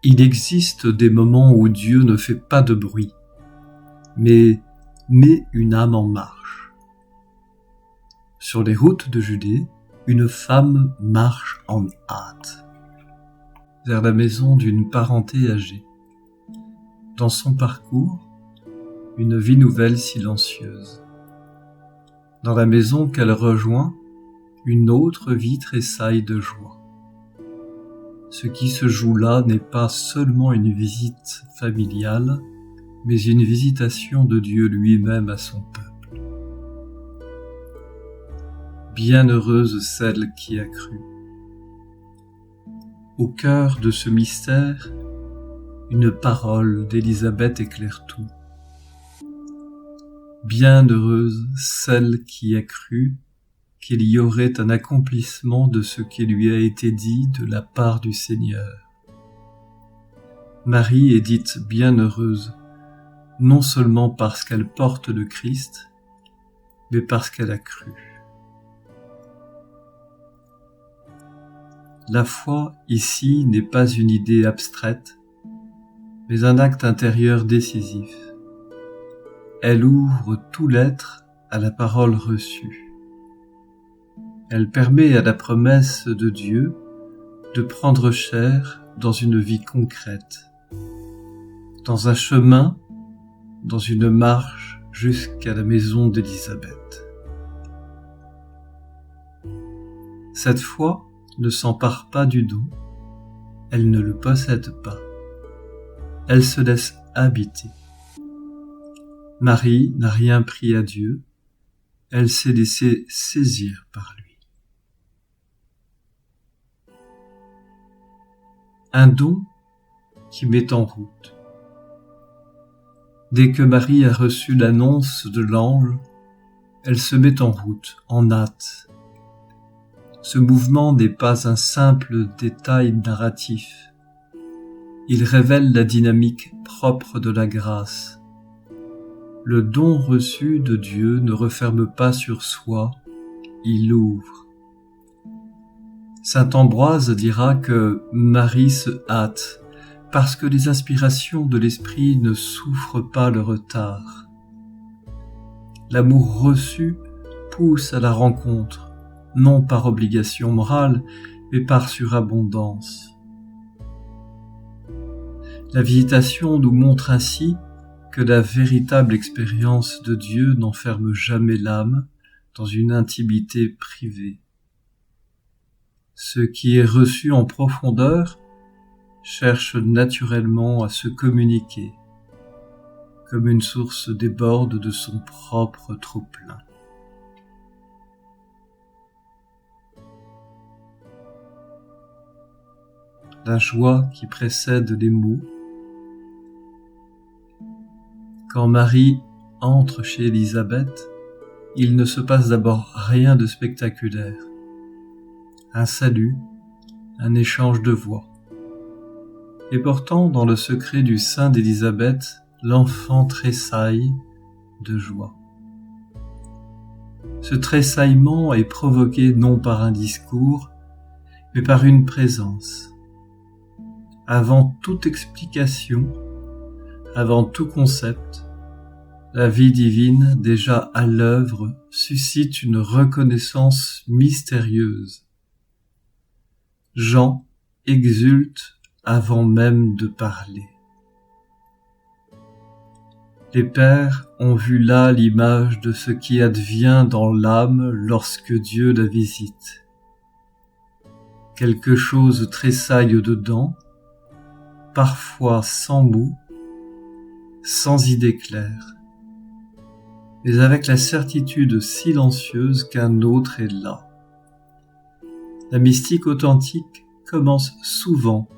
Il existe des moments où Dieu ne fait pas de bruit, mais met une âme en marche. Sur les routes de Judée, une femme marche en hâte vers la maison d'une parenté âgée. Dans son parcours, une vie nouvelle silencieuse. Dans la maison qu'elle rejoint, une autre vie tressaille de joie. Ce qui se joue là n'est pas seulement une visite familiale, mais une visitation de Dieu lui-même à son peuple. Bienheureuse celle qui a cru. Au cœur de ce mystère, une parole d'Élisabeth éclaire tout. Bienheureuse celle qui a cru qu'il y aurait un accomplissement de ce qui lui a été dit de la part du Seigneur. Marie est dite bienheureuse, non seulement parce qu'elle porte le Christ, mais parce qu'elle a cru. La foi ici n'est pas une idée abstraite, mais un acte intérieur décisif. Elle ouvre tout l'être à la parole reçue. Elle permet à la promesse de Dieu de prendre chair dans une vie concrète, dans un chemin, dans une marche jusqu'à la maison d'Élisabeth. Cette foi ne s'empare pas du don, elle ne le possède pas, elle se laisse habiter. Marie n'a rien pris à Dieu, elle s'est laissée saisir par lui. Un don qui met en route. Dès que Marie a reçu l'annonce de l'ange, elle se met en route, en hâte. Ce mouvement n'est pas un simple détail narratif. Il révèle la dynamique propre de la grâce. Le don reçu de Dieu ne referme pas sur soi, il l'ouvre. Saint Ambroise dira que Marie se hâte parce que les inspirations de l'Esprit ne souffrent pas le retard. L'amour reçu pousse à la rencontre, non par obligation morale, mais par surabondance. La visitation nous montre ainsi que la véritable expérience de Dieu n'enferme jamais l'âme dans une intimité privée. Ce qui est reçu en profondeur cherche naturellement à se communiquer, comme une source déborde de son propre trop-plein. La joie qui précède les mots. Quand Marie entre chez Élisabeth, il ne se passe d'abord rien de spectaculaire. Un salut, un échange de voix. Et pourtant, dans le secret du sein d'Élisabeth, l'enfant tressaille de joie. Ce tressaillement est provoqué non par un discours, mais par une présence. Avant toute explication, avant tout concept, la vie divine, déjà à l'œuvre, suscite une reconnaissance mystérieuse. Jean exulte avant même de parler. Les pères ont vu là l'image de ce qui advient dans l'âme lorsque Dieu la visite. Quelque chose tressaille dedans, parfois sans mots, sans idée claire, mais avec la certitude silencieuse qu'un autre est là. La mystique authentique commence souvent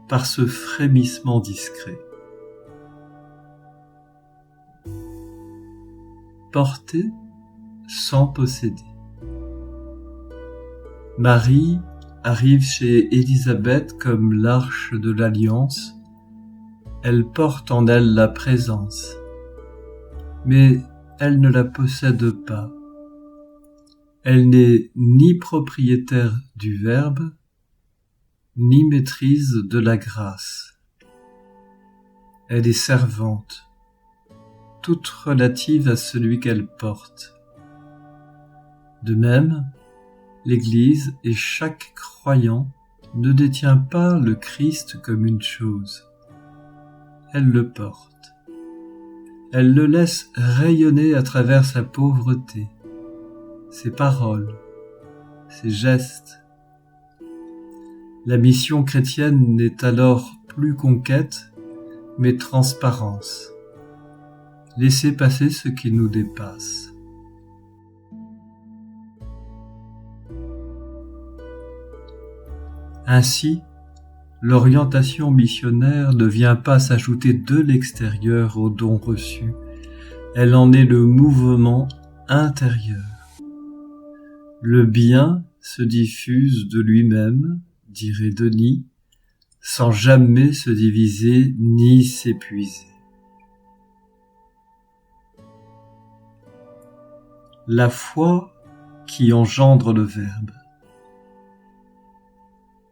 par ce frémissement discret. Porter sans posséder. Marie arrive chez Élisabeth comme l'arche de l'alliance. Elle porte en elle la présence, mais elle ne la possède pas. Elle n'est ni propriétaire du Verbe, ni maîtrise de la grâce. elle est servante, toute relative à celui qu'elle porte. De même, l'Église et chaque croyant ne détient pas le Christ comme une chose. Elle le porte. Elle le laisse rayonner à travers sa pauvreté, ses paroles, ses gestes. La mission chrétienne n'est alors plus conquête, mais transparence. Laisser passer ce qui nous dépasse. Ainsi, l'orientation missionnaire ne vient pas s'ajouter de l'extérieur aux dons reçus, elle en est le mouvement intérieur. Le bien se diffuse de lui-même, dirait Denis, sans jamais se diviser ni s'épuiser. La foi qui engendre le Verbe.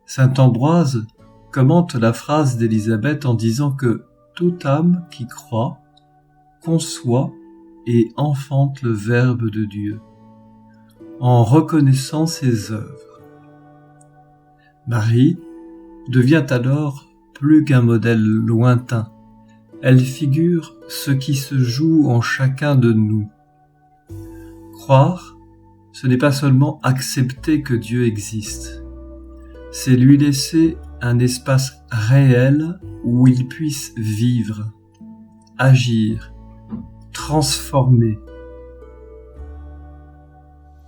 Saint Ambroise commente la phrase d'Élisabeth en disant que toute âme qui croit conçoit et enfante le Verbe de Dieu, en reconnaissant ses œuvres. Marie devient alors plus qu'un modèle lointain, elle figure ce qui se joue en chacun de nous. Croire, ce n'est pas seulement accepter que Dieu existe, c'est lui laisser un espace réel où il puisse vivre, agir, transformer.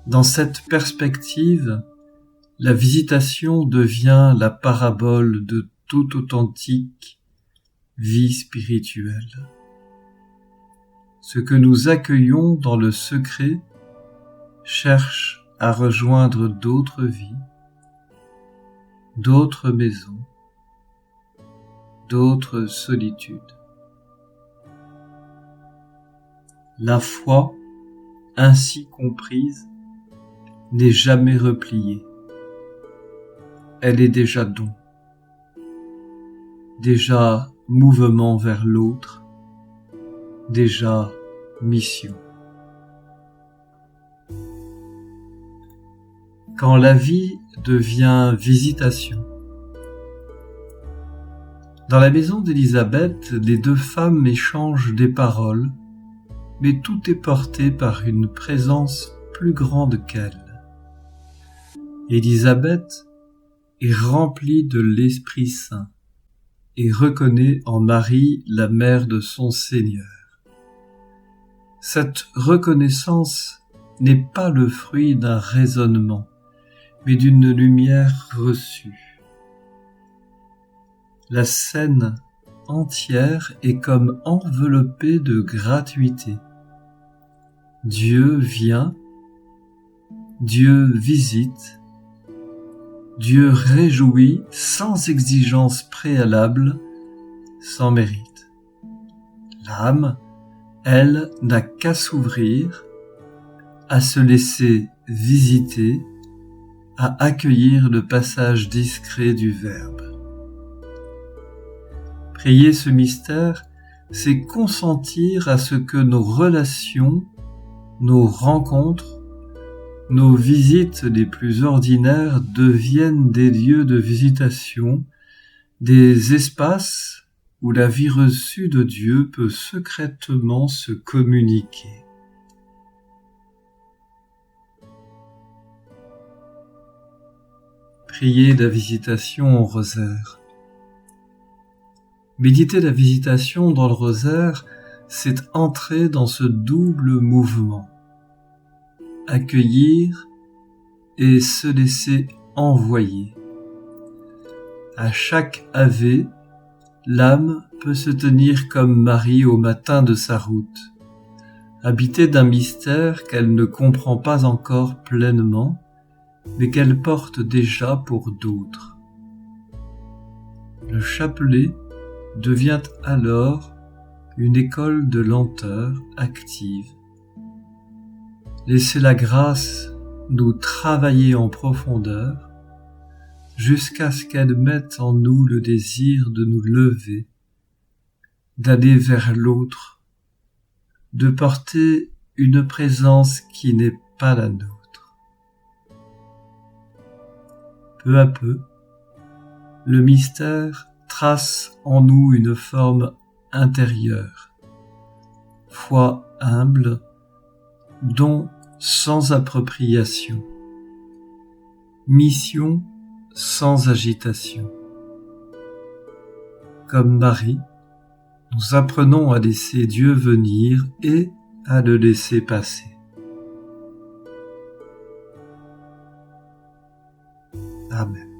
Dans cette perspective, la visitation devient la parabole de toute authentique vie spirituelle. Ce que nous accueillons dans le secret cherche à rejoindre d'autres vies, d'autres maisons, d'autres solitudes. La foi, ainsi comprise, n'est jamais repliée. Elle est déjà don, déjà mouvement vers l'autre, déjà mission. Quand la vie devient visitation. Dans la maison d'Élisabeth, les deux femmes échangent des paroles, mais tout est porté par une présence plus grande qu'elle. Élisabeth est remplie de l'Esprit Saint et reconnaît en Marie la mère de son Seigneur. Cette reconnaissance n'est pas le fruit d'un raisonnement, mais d'une lumière reçue. La scène entière est comme enveloppée de gratuité. Dieu vient, Dieu visite, Dieu réjouit sans exigence préalable, sans mérite. L'âme, elle, n'a qu'à s'ouvrir, à se laisser visiter, à accueillir le passage discret du Verbe. Prier ce mystère, c'est consentir à ce que nos relations, nos rencontres, nos visites les plus ordinaires deviennent des lieux de visitation, des espaces où la vie reçue de Dieu peut secrètement se communiquer. Prier la visitation au rosaire. Méditer la visitation dans le rosaire, c'est entrer dans ce double mouvement. Accueillir et se laisser envoyer. À chaque Ave, l'âme peut se tenir comme Marie au matin de sa route, habitée d'un mystère qu'elle ne comprend pas encore pleinement, mais qu'elle porte déjà pour d'autres. Le chapelet devient alors une école de lenteur active. Laissez la grâce nous travailler en profondeur jusqu'à ce qu'elle mette en nous le désir de nous lever, d'aller vers l'autre, de porter une présence qui n'est pas la nôtre. Peu à peu, le mystère trace en nous une forme intérieure, foi humble, don sans appropriation, mission sans agitation. Comme Marie, nous apprenons à laisser Dieu venir et à le laisser passer. Amen.